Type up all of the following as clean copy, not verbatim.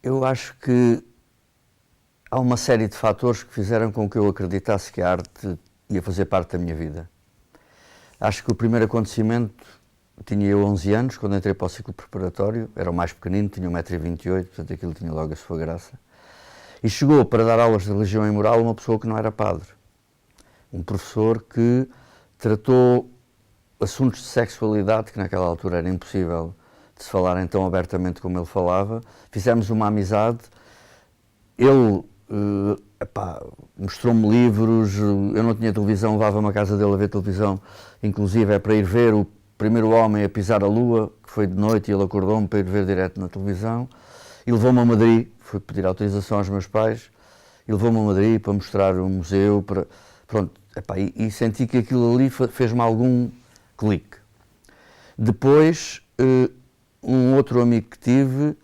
Eu acho que há uma série de fatores que fizeram com que eu acreditasse que a arte ia fazer parte da minha vida. Acho que o primeiro acontecimento, tinha eu 11 anos, quando entrei para o ciclo preparatório, era o mais pequenino, tinha 1,28 m, portanto aquilo tinha logo a sua graça. E chegou para dar aulas de religião e moral uma pessoa que não era padre. Um professor que tratou assuntos de sexualidade que naquela altura era impossível de se falarem tão abertamente como ele falava. Fizemos uma amizade, ele mostrou-me livros, eu não tinha televisão, levava-me à casa dele a ver televisão, inclusive é para ir ver o primeiro homem a pisar a lua, que foi de noite, e ele acordou-me para ir ver direto na televisão, e levou-me a Madrid, fui pedir autorização aos meus pais, e levou-me a Madrid para mostrar o museu, e senti que aquilo ali fez-me algum clique. Depois, um outro amigo que tive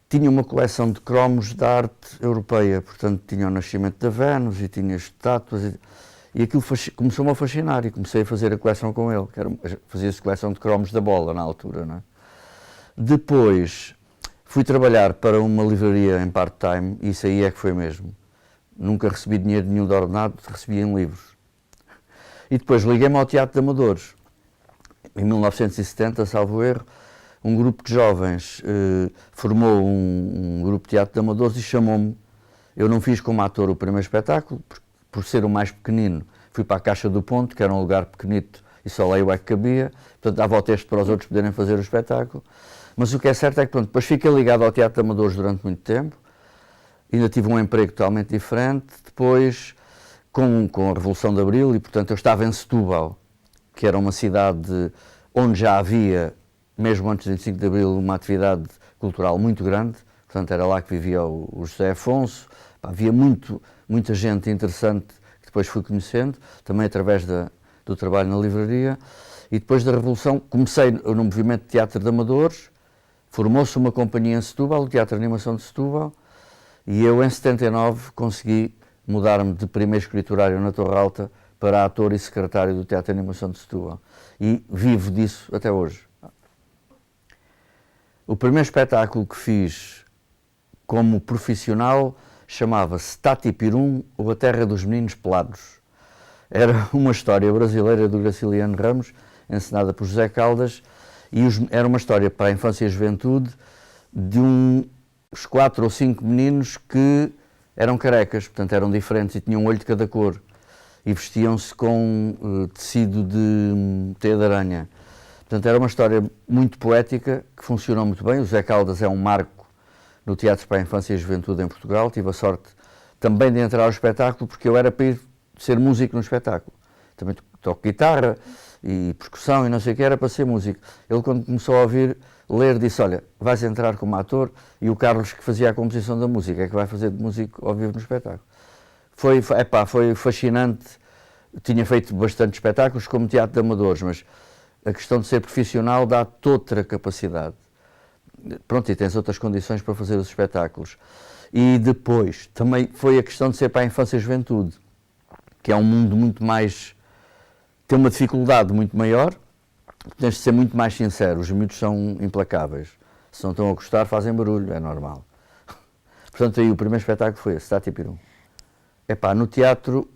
tinha uma coleção de cromos de arte europeia, portanto tinha o nascimento da Vênus e tinha estátuas, e aquilo começou-me a fascinar, e comecei a fazer a coleção com ele, fazia-se coleção de cromos da bola na altura, não é? Depois fui trabalhar para uma livraria em part-time, e isso aí é que foi mesmo. Nunca recebi dinheiro nenhum de ordenado, recebia em livros. E depois liguei-me ao Teatro de Amadores. Em 1970, salvo erro, um grupo de jovens formou um grupo de teatro de amadores e chamou-me. Eu não fiz como ator o primeiro espetáculo, por ser o mais pequenino. Fui para a Caixa do Ponto, que era um lugar pequenito e só lá eu é que cabia, portanto dava o teste para os outros poderem fazer o espetáculo. Mas o que é certo é que pronto, depois fiquei ligado ao Teatro de Amadores durante muito tempo, ainda tive um emprego totalmente diferente, depois com a Revolução de Abril, e portanto eu estava em Setúbal, que era uma cidade onde já havia, mesmo antes de 25 de Abril, uma atividade cultural muito grande, portanto era lá que vivia o José Afonso, havia muita gente interessante que depois fui conhecendo, também através do trabalho na livraria, e depois da Revolução comecei no movimento de teatro de amadores, formou-se uma companhia em Setúbal, o Teatro de Animação de Setúbal, e eu em 79 consegui mudar-me de primeiro escriturário na Torre Alta para ator e secretário do Teatro de Animação de Setúbal, e vivo disso até hoje. O primeiro espetáculo que fiz como profissional chamava-se Tati Pirum, ou A Terra dos Meninos Pelados. Era uma história brasileira do Graciliano Ramos, encenada por José Caldas, e era uma história para a infância e a juventude de uns 4 ou 5 meninos que eram carecas, portanto eram diferentes e tinham um olho de cada cor, e vestiam-se com tecido de teia de aranha. Portanto, era uma história muito poética, que funcionou muito bem. O José Caldas é um marco no teatro para a infância e a juventude em Portugal. Tive a sorte também de entrar ao espetáculo, porque eu era para ir ser músico no espetáculo. Também toco guitarra e percussão e não sei o que, era para ser músico. Ele, quando começou a ouvir ler, disse: olha, vais entrar como ator, e o Carlos, que fazia a composição da música, é que vai fazer de músico ao vivo no espetáculo. Foi fascinante. Tinha feito bastante espetáculos como teatro de amadores, mas a questão de ser profissional dá-te outra capacidade. Pronto, e tens outras condições para fazer os espetáculos. E depois, também foi a questão de ser para a infância e a juventude, que é um mundo muito mais... tem uma dificuldade muito maior, tens de ser muito mais sincero, os miúdos são implacáveis. Se não estão a gostar, fazem barulho, é normal. Portanto, aí o primeiro espetáculo foi esse, Tati Pirum. No teatro,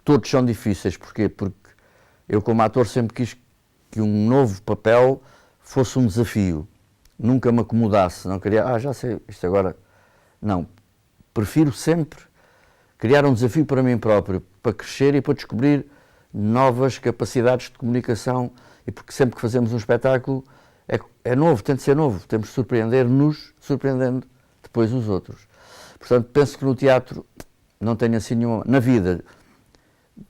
todos são difíceis. Porquê? Porque eu, como ator, sempre quis que um novo papel fosse um desafio. Nunca me acomodasse, não queria, já sei, isto agora... Não, prefiro sempre criar um desafio para mim próprio, para crescer e para descobrir novas capacidades de comunicação, e porque sempre que fazemos um espetáculo é novo, tem de ser novo, temos de surpreender-nos, surpreendendo depois os outros. Portanto, penso que no teatro não tenho assim nenhuma... Na vida,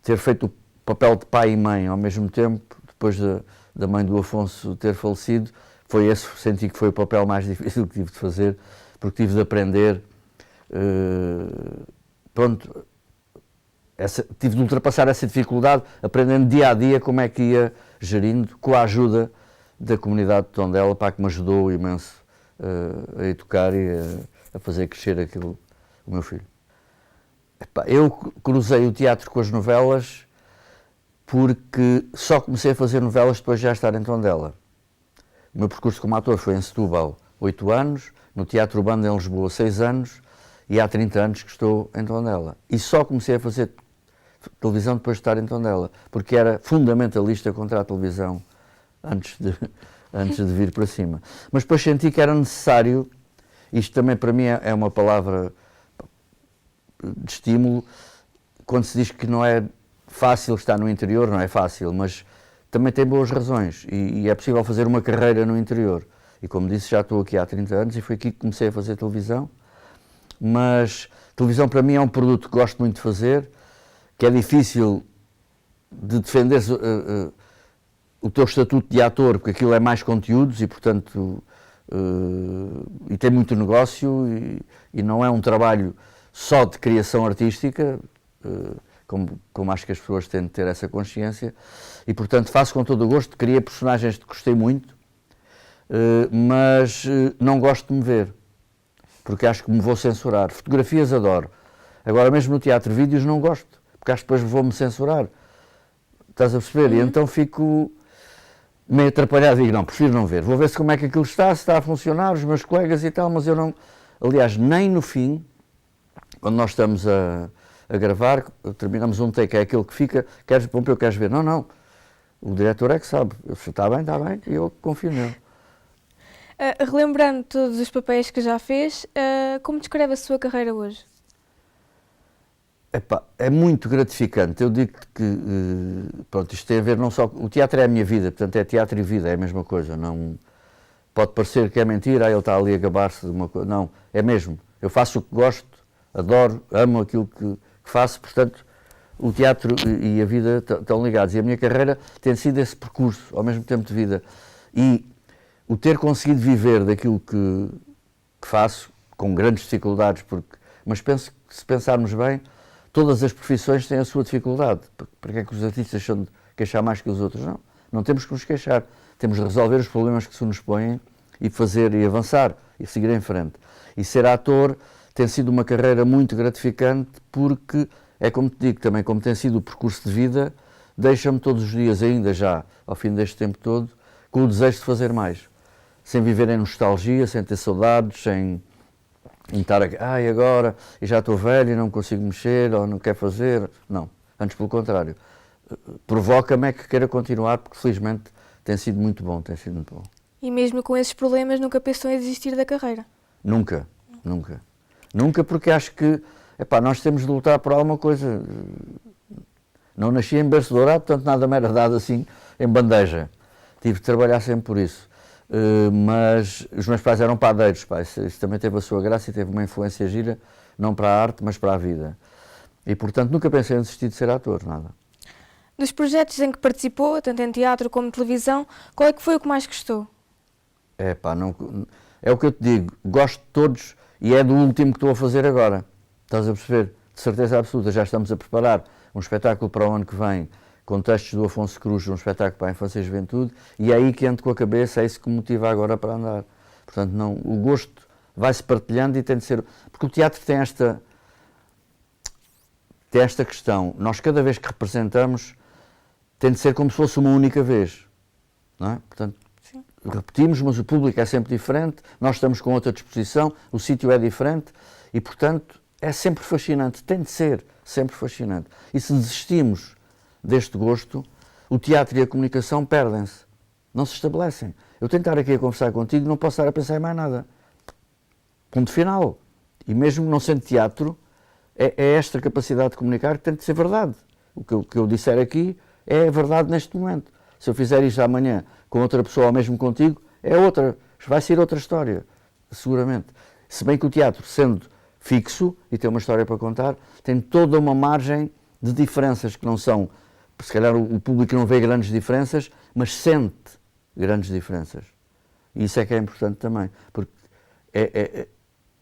ter feito o papel de pai e mãe ao mesmo tempo, depois da mãe do Afonso ter falecido, senti que foi o papel mais difícil que tive de fazer, porque tive de aprender, tive de ultrapassar essa dificuldade, aprendendo dia a dia como é que ia gerindo, com a ajuda da comunidade de Tondela, que me ajudou imenso a educar e a fazer crescer o meu filho. Eu cruzei o teatro com as novelas porque só comecei a fazer novelas depois de já estar em Tondela. O meu percurso como ator foi em Setúbal, 8 anos, no Teatro Banda em Lisboa, 6 anos, e há 30 anos que estou em Tondela. E só comecei a fazer televisão depois de estar em Tondela, porque era fundamentalista contra a televisão antes de vir para cima. Mas depois senti que era necessário, isto também para mim é uma palavra de estímulo, quando se diz que não é fácil estar no interior, não é fácil, mas também tem boas razões e é possível fazer uma carreira no interior. E como disse, já estou aqui há 30 anos e foi aqui que comecei a fazer televisão, mas televisão para mim é um produto que gosto muito de fazer, que é difícil de defender o teu estatuto de ator, porque aquilo é mais conteúdos e, portanto, e tem muito negócio e não é um trabalho só de criação artística, como acho que as pessoas têm de ter essa consciência, e, portanto, faço com todo o gosto, criei personagens que gostei muito, mas não gosto de me ver, porque acho que me vou censurar. Fotografias adoro, agora mesmo no teatro, vídeos não gosto, porque acho que depois vou-me censurar, estás a perceber? E então fico meio atrapalhado e digo, não, prefiro não ver, vou ver se como é que aquilo está, se está a funcionar, os meus colegas e tal, mas eu não, aliás, nem no fim, quando nós estamos a gravar, terminamos um take, é aquele que fica, queres Pompeu, queres ver? Não, não, o diretor é que sabe, está bem, e eu confio nele. Relembrando todos os papéis que já fez, como descreve a sua carreira hoje? É muito gratificante. Eu digo que, pronto, isto tem a ver não só... O teatro é a minha vida, portanto é teatro e vida, é a mesma coisa. Não, pode parecer que é mentira, ele está ali a gabar-se de uma coisa. Não, é mesmo. Eu faço o que gosto, adoro, amo aquilo que faço, portanto, o teatro e a vida estão ligados. E a minha carreira tem sido esse percurso, ao mesmo tempo de vida. E o ter conseguido viver daquilo que faço, com grandes dificuldades, mas penso que, se pensarmos bem, todas as profissões têm a sua dificuldade. Para que é que os artistas são de queixar mais que os outros? Não, não temos que nos queixar. Temos de resolver os problemas que se nos põem e fazer e avançar e seguir em frente. E ser ator tem sido uma carreira muito gratificante porque, é como te digo também, como tem sido o percurso de vida, deixa-me todos os dias, ainda já ao fim deste tempo todo, com o desejo de fazer mais. Sem viver em nostalgia, sem ter saudades, sem estar aqui, agora, e já estou velho e não consigo mexer, ou não quero fazer. Não, antes pelo contrário. Provoca-me é que queira continuar, porque felizmente tem sido muito bom, tem sido muito bom. E mesmo com esses problemas, nunca pensou em desistir da carreira? Nunca, nunca. Nunca, porque acho que, nós temos de lutar por alguma coisa. Não nasci em berço dourado, portanto nada me era dado assim em bandeja. Tive de trabalhar sempre por isso. Mas os meus pais eram padeiros, isso também teve a sua graça e teve uma influência gira, não para a arte, mas para a vida. E, portanto, nunca pensei em desistir de ser ator, nada. Dos projetos em que participou, tanto em teatro como televisão, qual é que foi o que mais gostou? É o que eu te digo, gosto de todos e é do último que estou a fazer agora. Estás a perceber? De certeza absoluta, já estamos a preparar um espetáculo para o ano que vem, com textos do Afonso Cruz, um espetáculo para a infância e juventude, e é aí que entro com a cabeça, é isso que me motiva agora para andar. Portanto, o gosto vai-se partilhando e tem de ser... Porque o teatro tem esta questão, nós cada vez que representamos, tem de ser como se fosse uma única vez, não é? Portanto, sim, repetimos, mas o público é sempre diferente, nós estamos com outra disposição, o sítio é diferente, e, portanto, é sempre fascinante, tem de ser sempre fascinante. E se desistimos deste gosto, o teatro e a comunicação perdem-se, não se estabelecem. Eu tenho de estar aqui a conversar contigo, não posso estar a pensar em mais nada. Ponto final. E mesmo não sendo teatro, é esta capacidade de comunicar que tem de ser verdade. O que eu disser aqui é verdade neste momento. Se eu fizer isto amanhã com outra pessoa ou mesmo contigo, vai ser outra história, seguramente. Se bem que o teatro, sendo fixo e tem uma história para contar, tem toda uma margem de diferenças que não são, se calhar o público não vê grandes diferenças, mas sente grandes diferenças. E isso é que é importante também, porque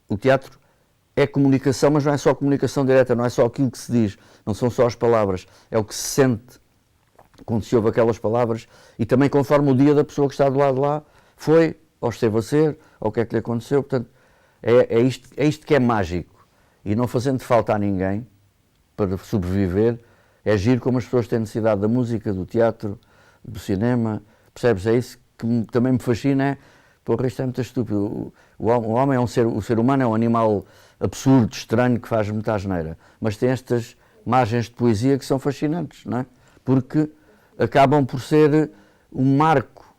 o teatro é comunicação, mas não é só comunicação direta, não é só aquilo que se diz, não são só as palavras, é o que se sente quando se ouve aquelas palavras e também conforme o dia da pessoa que está do lado de lá foi, ou esteve a ser, ou o que é que lhe aconteceu. Portanto, é isto que é mágico. E não fazendo falta a ninguém para sobreviver, é agir como as pessoas têm necessidade da música, do teatro, do cinema, percebes? É isso que também me fascina, porra, isto é muito estúpido. O homem é o ser humano é um animal absurdo, estranho, que faz muita asneira, mas tem estas margens de poesia que são fascinantes, não é? Porque acabam por ser um marco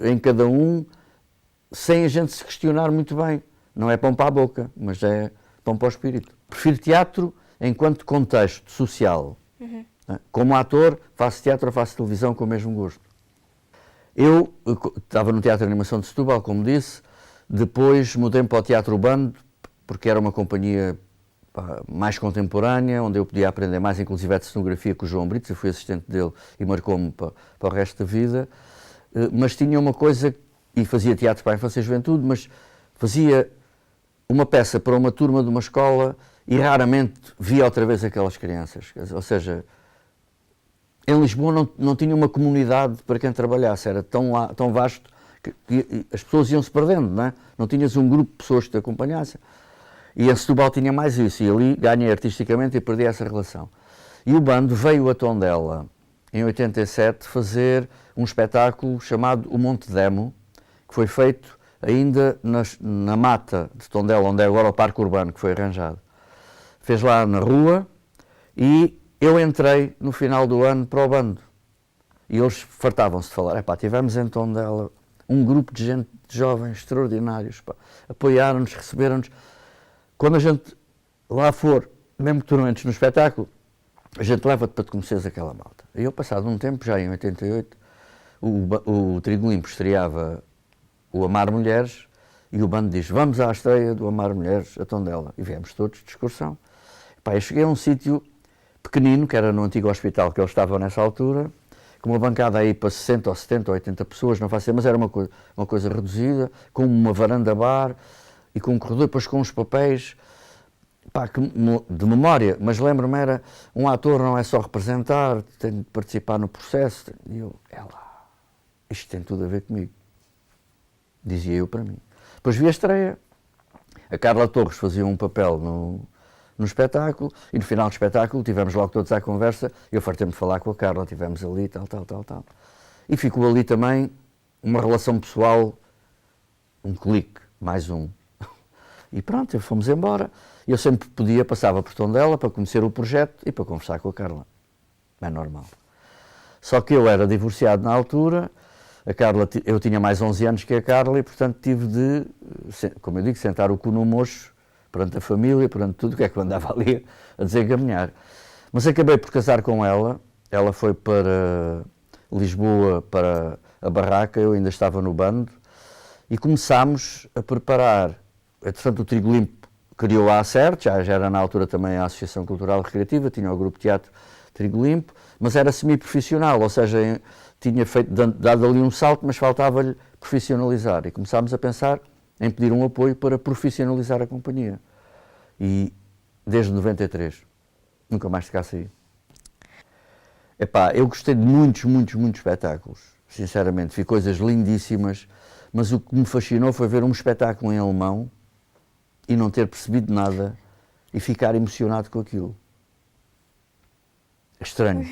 em cada um, sem a gente se questionar muito bem. Não é pão para a boca, mas é pão para o espírito. Prefiro teatro enquanto contexto social. Né? Como ator, faço teatro ou faço televisão com o mesmo gosto. Eu estava no Teatro de Animação de Setúbal, como disse, depois mudei-me para o Teatro Bando, porque era uma companhia mais contemporânea, onde eu podia aprender mais, inclusive de cenografia, com o João Brito, eu fui assistente dele e marcou-me para o resto da vida, mas tinha uma coisa, e fazia teatro para a infância e juventude, mas fazia uma peça para uma turma de uma escola e raramente via outra vez aquelas crianças, ou seja, em Lisboa não tinha uma comunidade para quem trabalhasse, era tão vasto que as pessoas iam-se perdendo, não é? Não tinhas um grupo de pessoas que te acompanhassem. E em Setúbal tinha mais isso, e ali ganhei artisticamente e perdi essa relação. E o Bando veio a Tondela, em 87, fazer um espetáculo chamado O Monte Demo, que foi feito ainda na mata de Tondela, onde é agora o Parque Urbano, que foi arranjado. Fez lá na rua e eu entrei no final do ano para o Bando. E eles fartavam-se de falar, tivemos em Tondela um grupo de gente, de jovens extraordinários, apoiaram-nos, receberam-nos. Quando a gente lá for, mesmo que tu não entres no espetáculo, a gente leva-te para te conheceres aquela malta. E eu, passado um tempo, já em 88, o Trigo Limpo estreava o Amar Mulheres e o Bando diz, vamos à estreia do Amar Mulheres a Tondela. E viemos todos de excursão. Eu cheguei a um sítio pequenino, que era no antigo hospital que eles estavam nessa altura, com uma bancada aí para 60 ou 70 ou 80 pessoas, não faço ideia, mas era uma coisa reduzida, com uma varanda bar, e com um corredor, depois com uns papéis, de memória, mas lembro-me, era um ator não é só representar, tem de participar no processo, e eu, lá, isto tem tudo a ver comigo, dizia eu para mim. Depois vi a estreia, a Carla Torres fazia um papel no espetáculo, e no final do espetáculo tivemos logo todos à conversa, eu fartei-me de falar com a Carla, tivemos ali, tal. E ficou ali também uma relação pessoal, um clique, mais um. E pronto, fomos embora. Eu sempre passava por Tondela para conhecer o projeto e para conversar com a Carla. É normal. Só que eu era divorciado na altura, eu tinha mais 11 anos que a Carla e, portanto, tive de, como eu digo, sentar o cu no mocho perante a família, perante tudo o que é que eu andava ali a desencaminhar. Mas acabei por casar com ela foi para Lisboa, para a barraca, eu ainda estava no Bando, e começámos a preparar. Portanto, o Trigo Limpo criou a ACERT, já era na altura também a Associação Cultural Recreativa, tinha o grupo de teatro Trigo Limpo, mas era semi-profissional, ou seja, tinha dado ali um salto, mas faltava-lhe profissionalizar. E começámos a pensar em pedir um apoio para profissionalizar a companhia. E desde 93, nunca mais de cá saí. Eu gostei de muitos espetáculos, sinceramente, vi coisas lindíssimas, mas o que me fascinou foi ver um espetáculo em alemão e não ter percebido nada e ficar emocionado com aquilo. Estranho.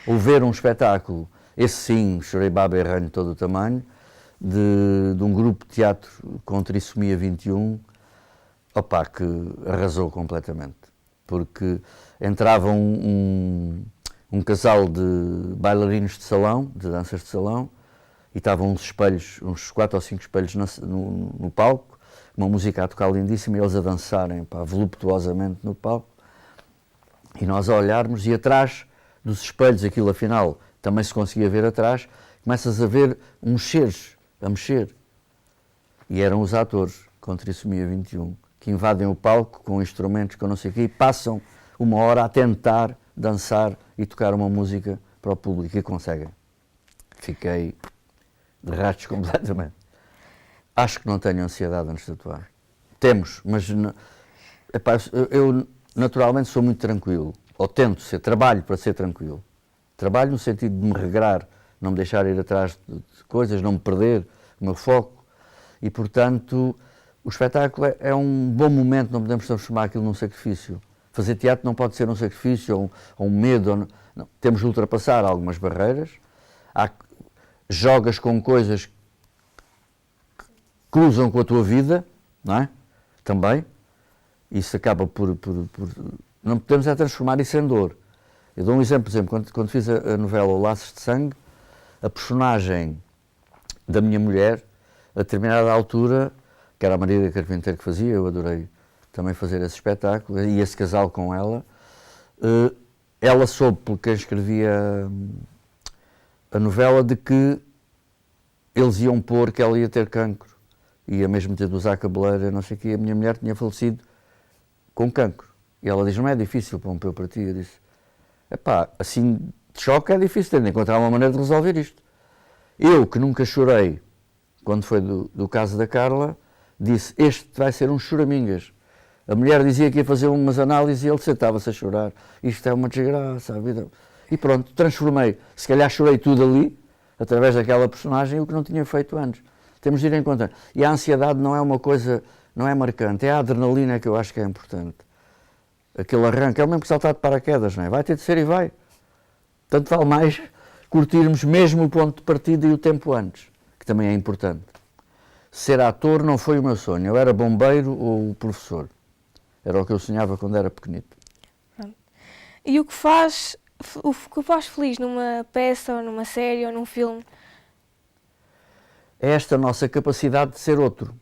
Ou ver um espetáculo, esse sim, chorei baba e ranho de todo o tamanho, de um grupo de teatro com trissomia 21, que arrasou completamente. Porque entrava um casal de bailarinos de salão, de danças de salão, e estavam uns espelhos, uns 4 ou 5 espelhos no palco, uma música a tocar lindíssima, e eles a dançarem voluptuosamente no palco, e nós a olharmos, e atrás dos espelhos, aquilo afinal também se conseguia ver atrás, começas a ver uns seres a mexer, e eram os atores com trissomia 21, que invadem o palco com instrumentos que eu não sei o quê e passam uma hora a tentar dançar e tocar uma música para o público e conseguem. Fiquei de rastos completamente. Acho que não tenho ansiedade antes de atuar. Temos, mas epá, eu naturalmente sou muito tranquilo, ou tento ser, trabalho para ser tranquilo. Trabalho no sentido de me regrar, não me deixar ir atrás de coisas, não me perder o meu foco e, portanto, o espetáculo é um bom momento, não podemos transformar aquilo num sacrifício. Fazer teatro não pode ser um sacrifício ou um medo. Não. Temos de ultrapassar algumas barreiras. Jogas com coisas que cruzam com a tua vida, não é? Também. Isso acaba por não podemos é transformar isso em dor. Eu dou um exemplo, por exemplo, quando fiz a novela O Laços de Sangue, a personagem da minha mulher, a determinada altura, que era a Maria Carpinteiro que fazia, eu adorei também fazer esse espetáculo, e esse casal com ela soube, por quem escrevia a novela, de que eles iam pôr que ela ia ter cancro, ia mesmo ter de usar cabeleira, não sei o quê, a minha mulher tinha falecido com cancro. E ela diz, não é difícil para ti? Eu disse, epá, assim de choque é difícil, ter de encontrar uma maneira de resolver isto. Eu, que nunca chorei, quando foi do caso da Carla, disse, este vai ser um choramingas. A mulher dizia que ia fazer umas análises e ele sentava-se a chorar. Isto é uma desgraça, a vida. E pronto, transformei. Se calhar chorei tudo ali, através daquela personagem, o que não tinha feito antes. Temos de ir em conta. E a ansiedade não é uma coisa, não é marcante, é a adrenalina que eu acho que é importante. Aquele arranque, é o mesmo que saltar de paraquedas, não é? Vai ter de ser e vai. Tanto vale mais curtirmos mesmo o ponto de partida e o tempo antes, que também é importante. Ser ator não foi o meu sonho, eu era bombeiro ou professor. Era o que eu sonhava quando era pequenito. E o que o faz feliz numa peça, ou numa série, ou num filme? É esta nossa capacidade de ser outro.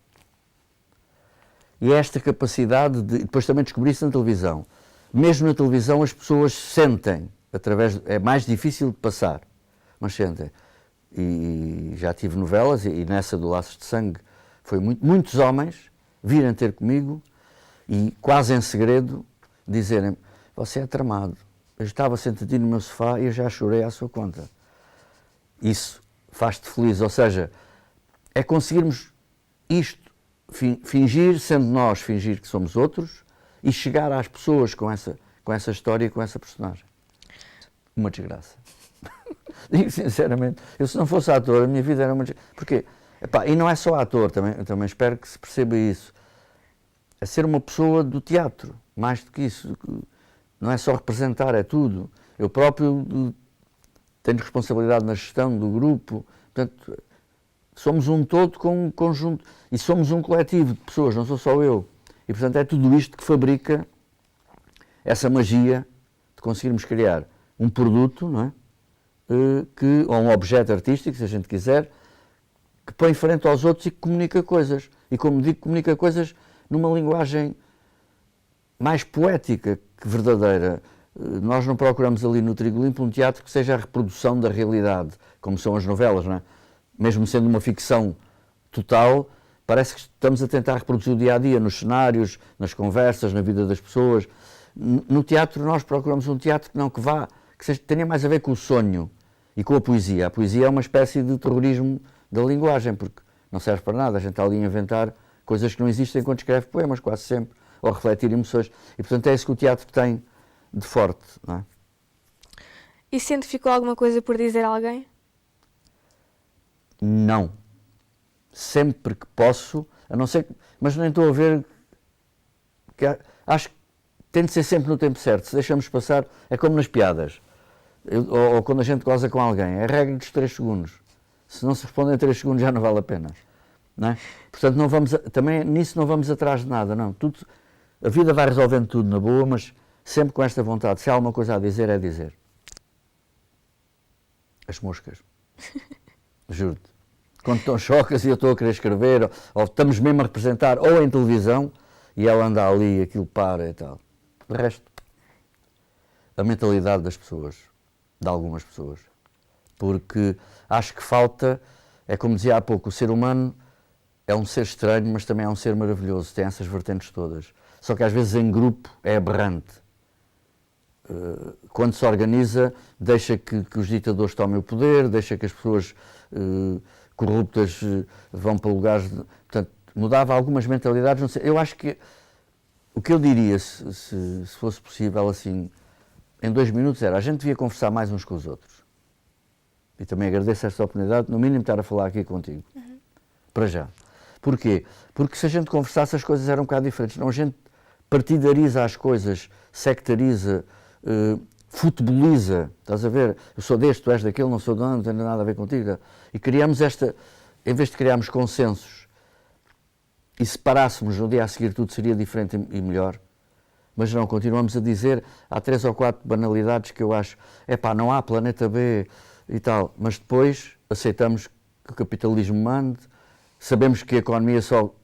E é esta capacidade de... Depois também descobri isso na televisão. Mesmo na televisão as pessoas sentem, é mais difícil de passar, mas sentem. E já tive novelas, e nessa do Laços de Sangue, foi muitos homens virem ter comigo e quase em segredo dizerem, você é tramado, eu estava sentadinho no meu sofá e eu já chorei à sua conta. Isso faz-te feliz, ou seja, é conseguirmos isto, fingir, sendo nós, fingir que somos outros e chegar às pessoas com essa história e com essa personagem. Uma desgraça. Digo sinceramente, eu se não fosse ator, a minha vida era uma desgraça. Porquê? Epá, e não é só ator, também espero que se perceba isso. É ser uma pessoa do teatro, mais do que isso. Não é só representar, é tudo. Eu próprio tenho responsabilidade na gestão do grupo, portanto, somos um todo com um conjunto, e somos um coletivo de pessoas, não sou só eu. E, portanto, é tudo isto que fabrica essa magia de conseguirmos criar um produto, não é? Ou um objeto artístico, se a gente quiser, que põe frente aos outros e que comunica coisas. E, como digo, comunica coisas numa linguagem mais poética que verdadeira. Nós não procuramos ali no Trigo Limpo um teatro que seja a reprodução da realidade, como são as novelas, não é? Mesmo sendo uma ficção total, parece que estamos a tentar reproduzir o dia-a-dia nos cenários, nas conversas, na vida das pessoas. No teatro nós procuramos um teatro que tenha mais a ver com o sonho e com a poesia. A poesia é uma espécie de terrorismo da linguagem, porque não serve para nada, a gente está ali a inventar coisas que não existem quando escreve poemas, quase sempre, ou a refletir emoções. E, portanto, é isso que o teatro tem de forte, não é? E sente que ficou alguma coisa por dizer a alguém? Não. Sempre que posso, a não ser que... Mas nem estou a ver... Acho que tem de ser sempre no tempo certo. Se deixamos passar, é como nas piadas. Ou quando a gente goza com alguém. É a regra dos 3 segundos. Se não se responde em 3 segundos já não vale a pena. Não é? Portanto, também nisso não vamos atrás de nada. Não. A vida vai resolvendo tudo na boa, mas sempre com esta vontade. Se há alguma coisa a dizer, é dizer. As moscas. Juro-te. Quando estão chocas e eu estou a querer escrever, ou estamos mesmo a representar, ou em televisão, e ela anda ali, aquilo para e tal. De resto, a mentalidade das pessoas, de algumas pessoas. Porque acho que falta, é como dizia há pouco, o ser humano é um ser estranho, mas também é um ser maravilhoso, tem essas vertentes todas. Só que às vezes em grupo é aberrante. Quando se organiza, deixa que os ditadores tomem o poder, deixa que as pessoas corruptas vão para lugares... Portanto, mudava algumas mentalidades. Não sei, eu acho que o que eu diria, se fosse possível, assim, em 2 minutos, era a gente devia conversar mais uns com os outros. E também agradeço esta oportunidade, no mínimo, estar a falar aqui contigo. Para já. Porquê? Porque se a gente conversasse, as coisas eram um bocado diferentes. Não, a gente partidariza as coisas, sectariza, futeboliza, estás a ver? Eu sou deste, tu és daquele, não sou de não tem nada a ver contigo. E criamos em vez de criarmos consensos e separássemos no dia a seguir, tudo seria diferente e melhor. Mas não, continuamos a dizer, há 3 ou 4 banalidades que eu acho, não há planeta B e tal, mas depois aceitamos que o capitalismo mande, sabemos que a economia só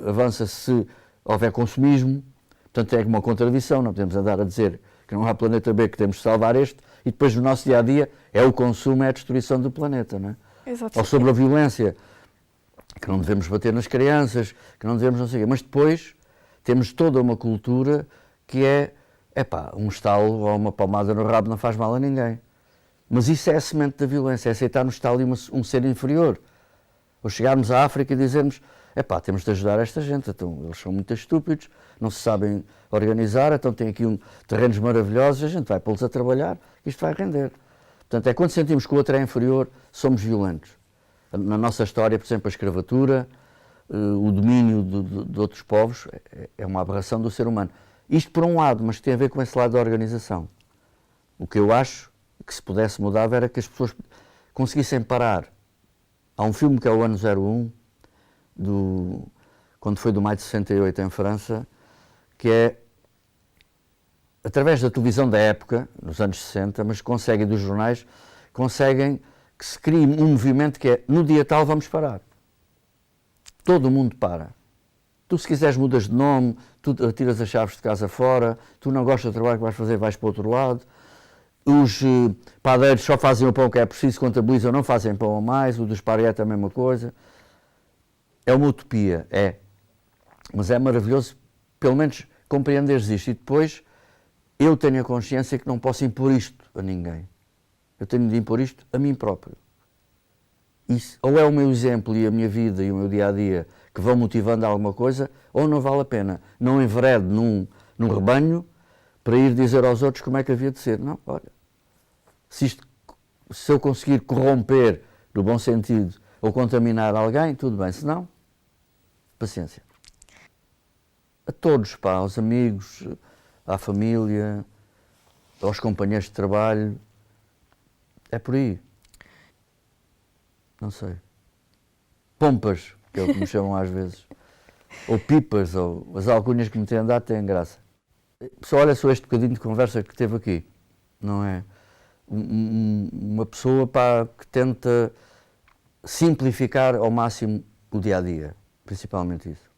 avança se houver consumismo, portanto é uma contradição, não podemos andar a dizer que não há planeta B, que temos de salvar este, e depois no nosso dia-a-dia é o consumo, é a destruição do planeta, não é? Exatamente. Ou sobre a violência, que não devemos bater nas crianças, que não devemos não sei o quê, mas depois temos toda uma cultura que é um estalo ou uma palmada no rabo não faz mal a ninguém. Mas isso é a semente da violência, é aceitar no estalo um ser inferior. Ou chegarmos à África e dizermos, temos de ajudar esta gente, então eles são muito estúpidos, não se sabem organizar, então tem aqui terrenos maravilhosos, a gente vai pô-los a trabalhar, isto vai render. Portanto, quando sentimos que o outro é inferior, somos violentos. Na nossa história, por exemplo, a escravatura, o domínio de outros povos, é uma aberração do ser humano. Isto por um lado, mas tem a ver com esse lado da organização. O que eu acho que se pudesse mudar era que as pessoas conseguissem parar. Há um filme que é o Ano 01, quando foi do maio de 68 em França, que é, através da televisão da época, nos anos 60, mas dos jornais, conseguem que se crie um movimento que é, no dia tal vamos parar. Todo o mundo para. Tu, se quiseres, mudas de nome, tu tiras as chaves de casa fora, tu não gostas do trabalho que vais fazer, vais para o outro lado. Os padeiros só fazem o pão que é preciso, contabilizam, não fazem pão a mais, o dos esparguete é a mesma coisa. É uma utopia, mas é maravilhoso, pelo menos, compreenderes isto. E depois, eu tenho a consciência que não posso impor isto a ninguém. Eu tenho de impor isto a mim próprio. Isso, ou é o meu exemplo e a minha vida e o meu dia-a-dia que vão motivando a alguma coisa, ou não vale a pena. Não enveredo num rebanho para ir dizer aos outros como é que havia de ser. Não, olha, se eu conseguir corromper, no bom sentido, ou contaminar alguém, tudo bem. Se não, paciência. A todos, aos amigos, à família, aos companheiros de trabalho, é por aí. Não sei. Pompas, que é o que me chamam às vezes. Ou pipas, ou as alcunhas que me têm dado têm graça. Só olha só este bocadinho de conversa que teve aqui, não é? Uma pessoa que tenta simplificar ao máximo o dia-a-dia, principalmente isso.